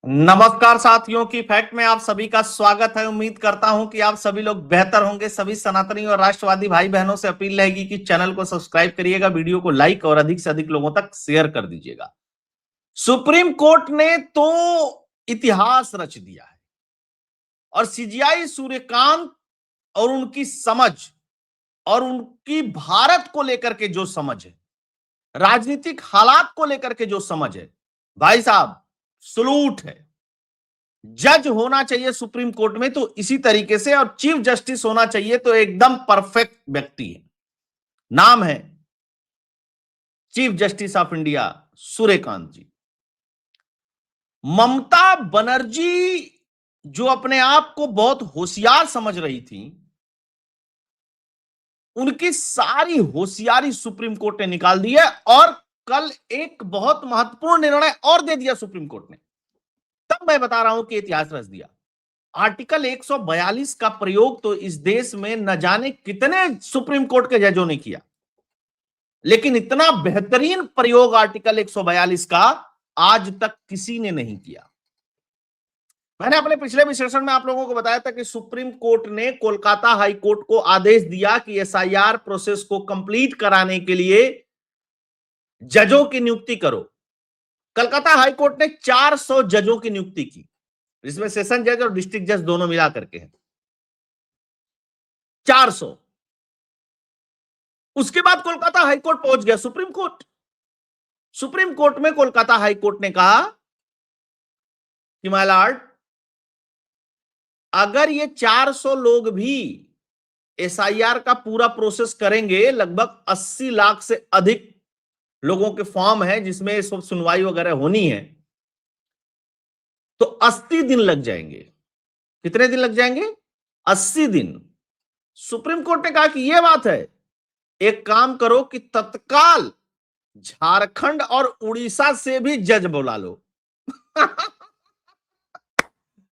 नमस्कार साथियों की फैक्ट में आप सभी का स्वागत है। उम्मीद करता हूं कि आप सभी लोग बेहतर होंगे। सभी सनातनी और राष्ट्रवादी भाई बहनों से अपील रहेगी कि चैनल को सब्सक्राइब करिएगा, वीडियो को लाइक और अधिक से अधिक लोगों तक शेयर कर दीजिएगा। सुप्रीम कोर्ट ने तो इतिहास रच दिया है और सीजीआई सूर्यकांत और उनकी समझ और उनकी भारत को लेकर के जो समझ है, राजनीतिक हालात को लेकर के जो समझ है, भाई साहब सलूट है। जज होना चाहिए सुप्रीम कोर्ट में तो इसी तरीके से, और चीफ जस्टिस होना चाहिए तो एकदम परफेक्ट व्यक्ति है। नाम है chief justice of India Suryakant ji. Mamata Banerjee जो अपने आप को बहुत होशियार समझ रही थी, उनकी सारी होशियारी सुप्रीम कोर्ट ने निकाल दी है। और कल एक बहुत महत्वपूर्ण निर्णय और दे दिया सुप्रीम कोर्ट ने। तब मैं बता रहा हूं कि इतिहास रच दिया। आर्टिकल 142 का प्रयोग तो इस देश में न जाने कितने सुप्रीम कोर्ट के जजों ने किया, लेकिन इतना बेहतरीन प्रयोग आर्टिकल 142 का आज तक किसी ने नहीं किया। मैंने अपने पिछले विश्लेषण में आप लोगों को बताया था कि सुप्रीम कोर्ट ने कोलकाता हाई कोर्ट को आदेश दिया कि एसआईआर प्रोसेस को कंप्लीट कराने के लिए जजों की नियुक्ति करो। कलकत्ता हाई कोर्ट ने 400 जजों की नियुक्ति की, जिसमें सेशन जज और डिस्ट्रिक्ट जज दोनों मिला करके हैं 400। उसके बाद कोलकाता हाईकोर्ट पहुंच गया सुप्रीम कोर्ट। सुप्रीम कोर्ट में कोलकाता हाईकोर्ट ने कहा कि माय लॉर्ड, अगर ये 400 लोग भी एसआईआर का पूरा प्रोसेस करेंगे, लगभग 80 लाख से अधिक लोगों के फॉर्म है जिसमें सब सुनवाई वगैरह होनी है, तो 80 दिन लग जाएंगे। कितने दिन लग जाएंगे? 80 दिन। सुप्रीम कोर्ट ने कहा कि यह बात है, एक काम करो कि तत्काल झारखंड और उड़ीसा से भी जज बुला लो।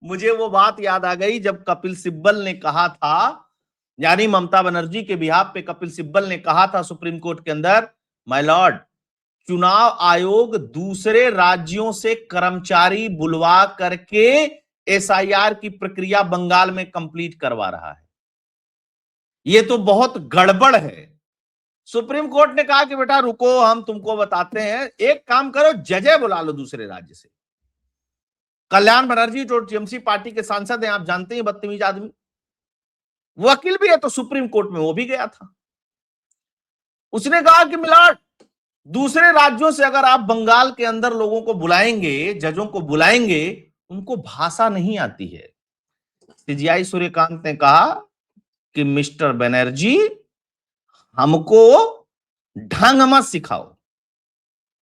मुझे वो बात याद आ गई जब कपिल सिब्बल ने कहा था, यानी ममता बनर्जी के बिहाफ पे कपिल सिब्बल ने कहा था सुप्रीम कोर्ट के अंदर, माय लॉर्ड, चुनाव आयोग दूसरे राज्यों से कर्मचारी बुलवा करके एसआईआर की प्रक्रिया बंगाल में कंप्लीट करवा रहा है, ये तो बहुत गड़बड़ है। सुप्रीम कोर्ट ने कहा कि बेटा रुको, हम तुमको बताते हैं, एक काम करो, जजे बुला लो दूसरे राज्य से। कल्याण बनर्जी जो टीएमसी पार्टी के सांसद हैं, आप जानते हैं, बदतमीज आदमी, वकील भी है, तो सुप्रीम कोर्ट में वो भी गया था। उसने कहा कि मिलाड, दूसरे राज्यों से अगर आप बंगाल के अंदर लोगों को बुलाएंगे, जजों को बुलाएंगे, उनको भाषा नहीं आती है। सीजीआई सूर्यकांत ने कहा कि मिस्टर बनर्जी, हमको ढंग मत सिखाओ,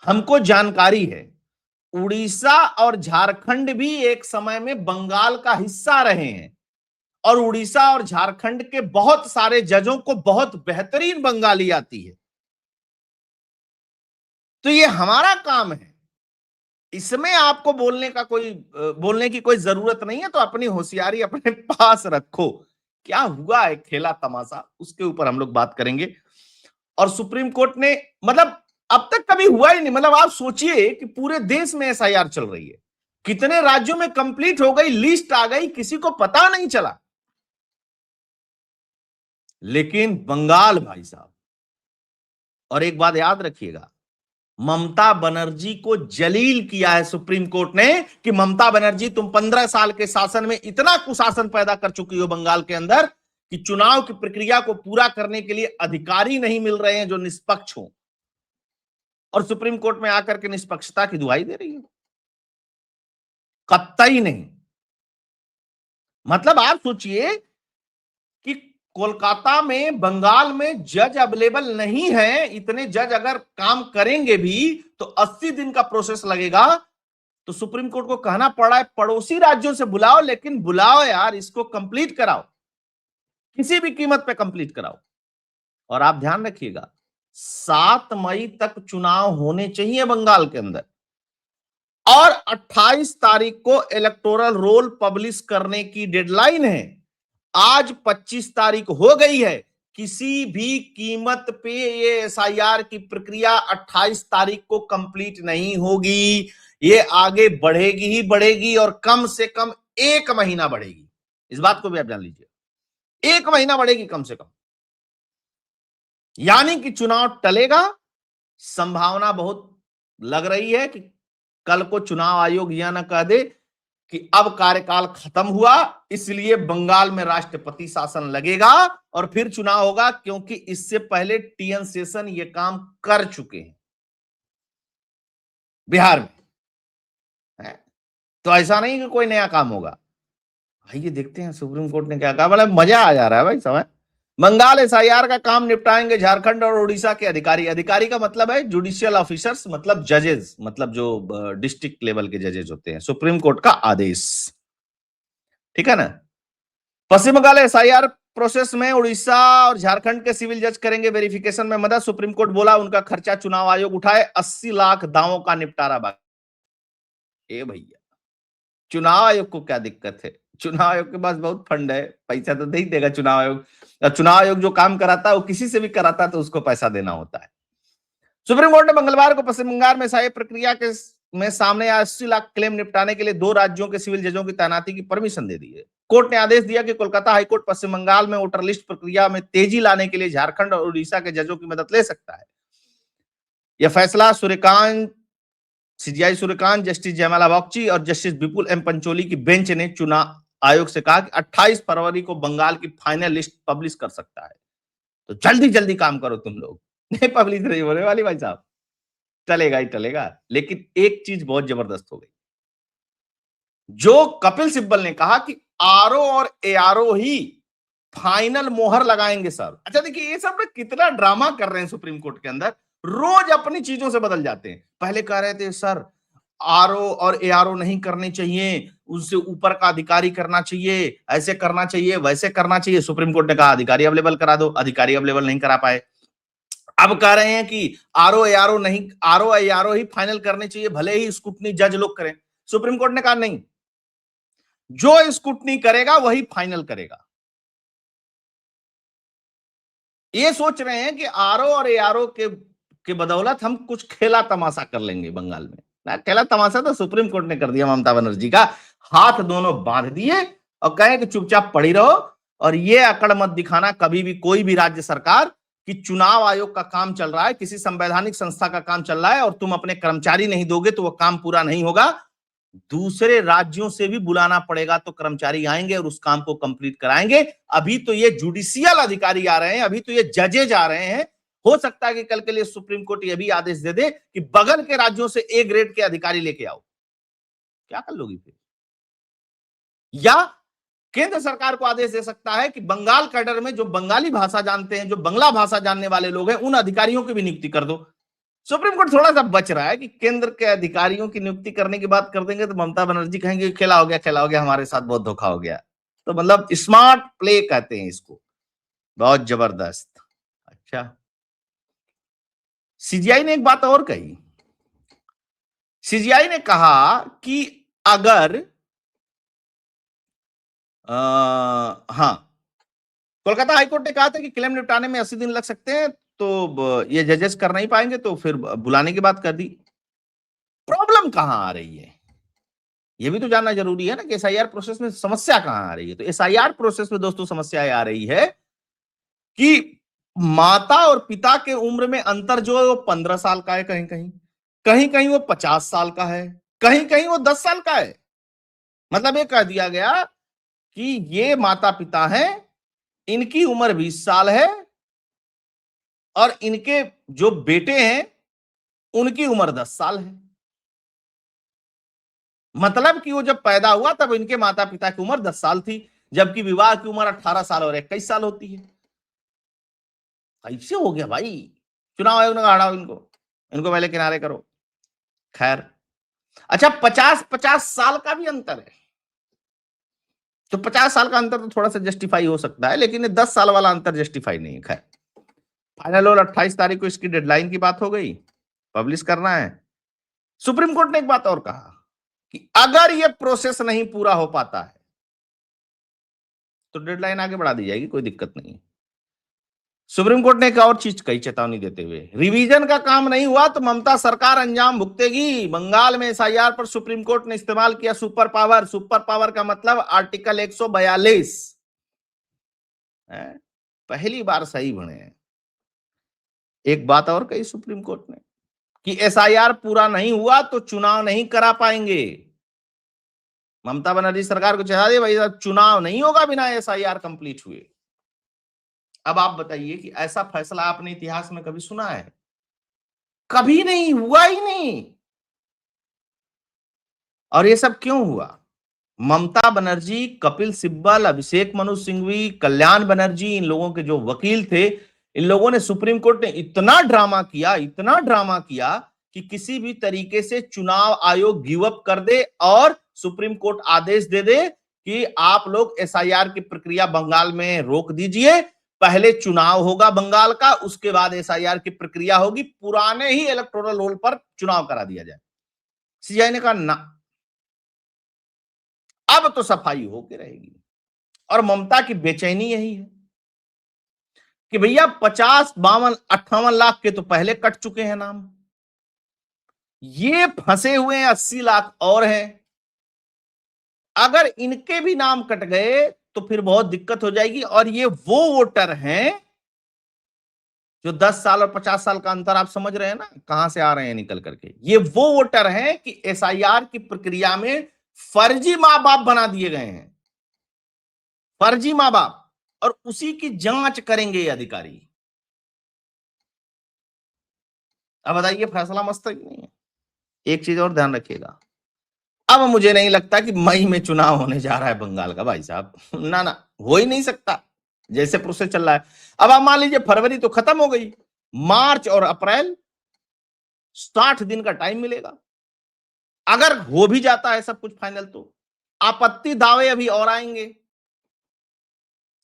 हमको जानकारी है। उड़ीसा और झारखंड भी एक समय में बंगाल का हिस्सा रहे हैं, और उड़ीसा और झारखंड के बहुत सारे जजों को बहुत बेहतरीन बंगाली आती है, तो ये हमारा काम है, इसमें आपको बोलने की कोई जरूरत नहीं है, तो अपनी होशियारी अपने पास रखो। क्या हुआ है खेला तमाशा, उसके ऊपर हम लोग बात करेंगे। और सुप्रीम कोर्ट ने, मतलब अब तक कभी हुआ ही नहीं। मतलब आप सोचिए कि पूरे देश में एसआईआर चल रही है, कितने राज्यों में कंप्लीट हो गई, लिस्ट आ गई, किसी को पता नहीं चला। लेकिन बंगाल, भाई साहब, और एक बात याद रखिएगा, ममता बनर्जी को जलील किया है सुप्रीम कोर्ट ने कि ममता बनर्जी, तुम 15 साल के शासन में इतना कुशासन पैदा कर चुकी हो बंगाल के अंदर कि चुनाव की प्रक्रिया को पूरा करने के लिए अधिकारी नहीं मिल रहे हैं जो निष्पक्ष हो, और सुप्रीम कोर्ट में आकर के निष्पक्षता की दुहाई दे रही है। कतई नहीं। मतलब आप सोचिए कि कोलकाता में, बंगाल में जज अवेलेबल नहीं है, इतने जज अगर काम करेंगे भी तो 80 दिन का प्रोसेस लगेगा। तो सुप्रीम कोर्ट को कहना पड़ा है पड़ोसी राज्यों से बुलाओ, लेकिन बुलाओ यार, इसको कंप्लीट कराओ, किसी भी कीमत पे कंप्लीट कराओ। और आप ध्यान रखिएगा, 7 मई तक चुनाव होने चाहिए बंगाल के अंदर, और 28 तारीख को इलेक्टोरल रोल पब्लिश करने की डेडलाइन है। आज 25 तारीख हो गई है, किसी भी कीमत पे ये एसआईआर की प्रक्रिया 28 तारीख को कंप्लीट नहीं होगी। ये आगे बढ़ेगी ही बढ़ेगी और कम से कम 1 महीना बढ़ेगी। इस बात को भी आप जान लीजिए, 1 महीना बढ़ेगी कम से कम। यानी कि चुनाव टलेगा, संभावना बहुत लग रही है कि कल को चुनाव आयोग यह न कह दे कि अब कार्यकाल खत्म हुआ, इसलिए बंगाल में राष्ट्रपति शासन लगेगा और फिर चुनाव होगा, क्योंकि इससे पहले टीएन शेषन ये काम कर चुके हैं बिहार में। तो ऐसा नहीं कि कोई नया काम होगा। आइए देखते हैं सुप्रीम कोर्ट ने क्या कहा। बड़ा मजा आ जा रहा है भाई समय। बंगाल एसआईआर का काम निपटाएंगे झारखंड और उड़ीसा के अधिकारी। अधिकारी का मतलब है जुडिशियल ऑफिसर्स, मतलब जजेस, मतलब जो डिस्ट्रिक्ट लेवल के जजेस होते हैं। सुप्रीम कोर्ट का आदेश, ठीक है ना। पश्चिम बंगाल एसआईआर प्रोसेस में उड़ीसा और झारखंड के सिविल जज करेंगे वेरिफिकेशन में मदद। सुप्रीम कोर्ट बोला उनका खर्चा चुनाव आयोग उठाए। 80 लाख दावों का निपटारा बाकी। ए भैया, चुनाव आयोग को क्या दिक्कत है? चुनाव आयोग के पास बहुत फंड है, पैसा तो नहीं देगा चुनाव आयोग। चुनाव आयोग जो काम कराता है वो किसी से भी कराता है तो उसको पैसा देना होता है। सुप्रीम कोर्ट ने मंगलवार को पश्चिम बंगाल में शाही प्रक्रिया के में सामने आए 80 लाख क्लेम निपटाने के लिए 2 राज्यों के सिविल जजों की तैनाती की परमिशन दे दी है। कोर्ट ने आदेश दिया कि कोलकाता हाईकोर्ट पश्चिम बंगाल में वोटर लिस्ट प्रक्रिया में तेजी लाने के लिए झारखंड और उड़ीसा के जजों की मदद ले सकता है। यह फैसला सीजीआई सूर्यकांत, जस्टिस जयमाला बॉगची और जस्टिस विपुल एम पंचोली की बेंच ने चुनाव आयोग से कहा कि 28 फरवरी को बंगाल की फाइनल लिस्ट पब्लिश कर सकता है। तो जल्दी जल्दी काम करो तुम लोग। नहीं पब्लिश नहीं होने वाली भाई साहब, टलेगा ही टलेगा। लेकिन एक चीज बहुत जबरदस्त हो गई, जो कपिल सिब्बल ने कहा कि आरओ और एआरओ ही फाइनल मोहर लगाएंगे सर। अच्छा देखिए, ये सब कितना ड्रामा कर रहे हैं सुप्रीम कोर्ट के अंदर। रोज अपनी चीजों से बदल जाते हैं। पहले कह रहे थे सर आरओ और एआरओ नहीं करने चाहिए, उससे ऊपर का अधिकारी करना चाहिए, ऐसे करना चाहिए, वैसे करना चाहिए। सुप्रीम कोर्ट ने कहा अधिकारी अवेलेबल करा दो, अधिकारी अवेलेबल नहीं करा पाए। अब कह रहे हैं कि आरओ एआरओ नहीं, आरओ एआरओ ही फाइनल करने चाहिए, भले ही स्क्रूटनी जज लोग करें। सुप्रीम कोर्ट ने कहा नहीं, जो स्क्रूटनी करेगा वही फाइनल करेगा। ये सोच रहे हैं कि आरओ और एआरओ के बदौलत हम कुछ खेला तमाशा कर लेंगे बंगाल में। ना, खेला तमाशा तो सुप्रीम कोर्ट ने कर दिया। ममता बनर्जी का हाथ दोनों बांध दिए और कहे कि चुपचाप पड़ी रहो, और ये अकड़ मत दिखाना कभी भी कोई भी राज्य सरकार कि चुनाव आयोग का काम चल रहा है, किसी संवैधानिक संस्था का काम चल रहा है और तुम अपने कर्मचारी नहीं दोगे तो वो काम पूरा नहीं होगा। दूसरे राज्यों से भी बुलाना पड़ेगा तो कर्मचारी आएंगे और उस काम को कंप्लीट कराएंगे। अभी तो ये जुडिशियल अधिकारी आ रहे हैं, अभी तो ये जजेज आ रहे हैं। हो सकता है कि कल के लिए सुप्रीम कोर्ट ये भी आदेश दे दे कि बगल के राज्यों से ए ग्रेड के अधिकारी लेके आओ। क्या कर लोगी फिर? या केंद्र सरकार को आदेश दे सकता है कि बंगाल कैडर में जो बंगाली भाषा जानते हैं, जो बंगला भाषा जानने वाले लोग हैं, उन अधिकारियों की भी नियुक्ति कर दो। सुप्रीम कोर्ट थोड़ा सा बच रहा है कि केंद्र के अधिकारियों की नियुक्ति करने की बात कर देंगे तो ममता बनर्जी कहेंगे खेला हो गया, खेला हो गया, हमारे साथ बहुत धोखा हो गया। तो मतलब स्मार्ट प्ले कहते हैं इसको, बहुत जबरदस्त। अच्छा, सीजीआई ने एक बात और कही। सीजीआई ने कहा कि अगर हाँ, कोलकाता हाईकोर्ट ने कहा था कि क्लेम निपटाने में 80 दिन लग सकते हैं, तो ये जजेस कर नहीं पाएंगे, तो फिर बुलाने की बात कर दी। प्रॉब्लम कहां आ रही है ये भी तो जानना जरूरी है ना कि एसआईआर प्रोसेस में समस्या कहां आ रही है। तो एसआईआर प्रोसेस में दोस्तों समस्या आ रही है कि माता और पिता के उम्र में अंतर जो है वो 15 साल का है, कहीं कहीं, कहीं कहीं वो 50 साल का है, कहीं कहीं वो 10 साल का है। मतलब ये कह दिया गया कि ये माता पिता हैं, इनकी उम्र 20 साल है और इनके जो बेटे हैं उनकी उम्र 10 साल है। मतलब कि वो जब पैदा हुआ तब इनके माता पिता की उम्र 10 साल थी, जबकि विवाह की उम्र 18 साल और 21 साल होती है। कैसे हो गया भाई? चुनाव आयोग ने हटाओ इनको, इनको पहले किनारे करो। खैर, अच्छा 50-50 साल का भी अंतर है, तो 50 साल का अंतर तो थोड़ा सा जस्टिफाई हो सकता है, लेकिन 10 साल वाला अंतर जस्टिफाई नहीं है। खैर, फाइनल और 28 तारीख को इसकी डेडलाइन की बात हो गई, पब्लिश करना है। सुप्रीम कोर्ट ने एक बात और कहा कि अगर यह प्रोसेस नहीं पूरा हो पाता है तो डेडलाइन आगे बढ़ा दी जाएगी, कोई दिक्कत नहीं। सुप्रीम कोर्ट ने एक और चीज कही चेतावनी देते हुए, रिवीजन का काम नहीं हुआ तो ममता सरकार अंजाम भुगतेगी। बंगाल में एसआईआर पर सुप्रीम कोर्ट ने इस्तेमाल किया सुपर पावर। सुपर पावर का मतलब आर्टिकल 142। पहली बार सही बने हैं। एक बात और कही सुप्रीम कोर्ट ने कि एसआईआर पूरा नहीं हुआ तो चुनाव नहीं करा पाएंगे। ममता बनर्जी सरकार को चेता दिया, भाई साहब चुनाव नहीं होगा बिना एसआईआर कंप्लीट हुए। अब आप बताइए कि ऐसा फैसला आपने इतिहास में कभी सुना है? कभी नहीं हुआ ही नहीं। और ये सब क्यों हुआ? ममता बनर्जी, कपिल सिब्बल, अभिषेक मनु सिंघवी, कल्याण बनर्जी, इन लोगों के जो वकील थे, इन लोगों ने सुप्रीम कोर्ट ने इतना ड्रामा किया कि किसी भी तरीके से चुनाव आयोग गिव अप कर दे और सुप्रीम कोर्ट आदेश दे दे कि आप लोग एसआईआर की प्रक्रिया बंगाल में रोक दीजिए। पहले चुनाव होगा बंगाल का, उसके बाद एसआईआर की प्रक्रिया होगी, पुराने ही इलेक्टोरल रोल पर चुनाव करा दिया जाए। सीआई ने कहा ना, अब तो सफाई होके रहेगी। और ममता की बेचैनी यही है कि भैया 50, 52, 58 लाख के तो पहले कट चुके हैं नाम, ये फंसे हुए हैं 80 लाख और हैं। अगर इनके भी नाम कट गए तो फिर बहुत दिक्कत हो जाएगी। और ये वो वोटर हैं जो 10 साल और 50 साल का अंतर, आप समझ रहे हैं ना कहां से आ रहे हैं निकल करके। ये वो वोटर हैं कि एसआईआर की प्रक्रिया में फर्जी मां बाप बना दिए गए हैं, फर्जी मां बाप, और उसी की जांच करेंगे ये अधिकारी। अब बताइए फैसला मस्त है कि नहीं है? एक चीज और ध्यान रखिएगा, अब मुझे नहीं लगता कि मई में चुनाव होने जा रहा है बंगाल का, भाई साहब ना ना, हो ही नहीं सकता जैसे प्रोसेस चल रहा है। अब आप मान लीजिए फरवरी तो खत्म हो गई, मार्च और अप्रैल 60 दिन का टाइम मिलेगा। अगर हो भी जाता है सब कुछ फाइनल तो आपत्ति दावे अभी और आएंगे,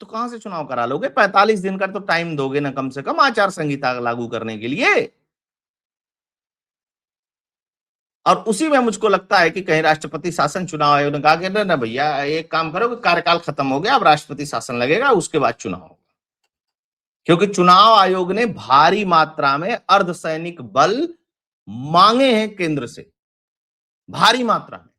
तो कहां से चुनाव करा लोगे? 45 दिन का तो टाइम दोगे ना कम से कम आचार संहिता लागू करने के लिए। और उसी में मुझको लगता है कि कहीं राष्ट्रपति शासन चुनाव आयोग ने कहा कि ना भैया एक काम करो, कार्यकाल खत्म हो गया, अब राष्ट्रपति शासन लगेगा, उसके बाद चुनाव होगा। क्योंकि चुनाव आयोग ने भारी मात्रा में अर्धसैनिक बल मांगे हैं केंद्र से, भारी मात्रा में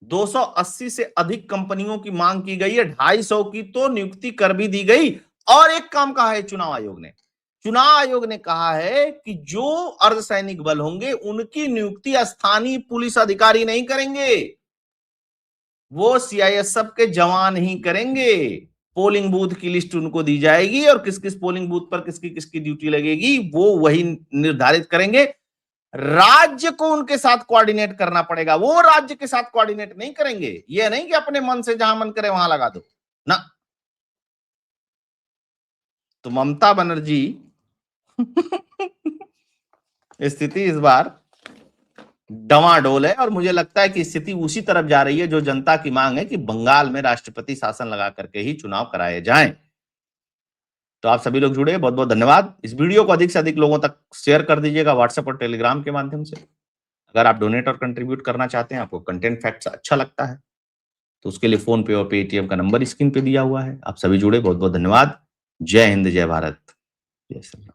280 से अधिक कंपनियों की मांग की गई है, 250 की तो नियुक्ति कर भी दी गई। और एक काम कहा है चुनाव आयोग ने कहा है कि जो अर्धसैनिक बल होंगे उनकी नियुक्ति स्थानीय पुलिस अधिकारी नहीं करेंगे, वो सीआईएसएफ के जवान ही करेंगे। पोलिंग बूथ की लिस्ट उनको दी जाएगी और किस किस पोलिंग बूथ पर किसकी किसकी ड्यूटी लगेगी वो वही निर्धारित करेंगे। राज्य को उनके साथ कोऑर्डिनेट करना पड़ेगा, वो राज्य के साथ कोऑर्डिनेट नहीं करेंगे। ये नहीं कि अपने मन से जहां मन करे वहां लगा दो ना। तो ममता बनर्जी स्थिति इस बार डवाडोल है और मुझे लगता है कि स्थिति उसी तरफ जा रही है जो जनता की मांग है कि बंगाल में राष्ट्रपति शासन लगा करके ही चुनाव कराए जाएं। तो आप सभी लोग जुड़े, बहुत बहुत धन्यवाद। इस वीडियो को अधिक से अधिक लोगों तक शेयर कर दीजिएगा व्हाट्सएप और टेलीग्राम के माध्यम से। अगर आप डोनेट और कंट्रीब्यूट करना चाहते हैं, आपको कंटेंट फैक्ट्स अच्छा लगता है, तो उसके लिए फोन पे और पेटीएम का नंबर स्क्रीन पे दिया हुआ है। आप सभी जुड़े, बहुत बहुत धन्यवाद। जय हिंद, जय भारत, जय श्री राम।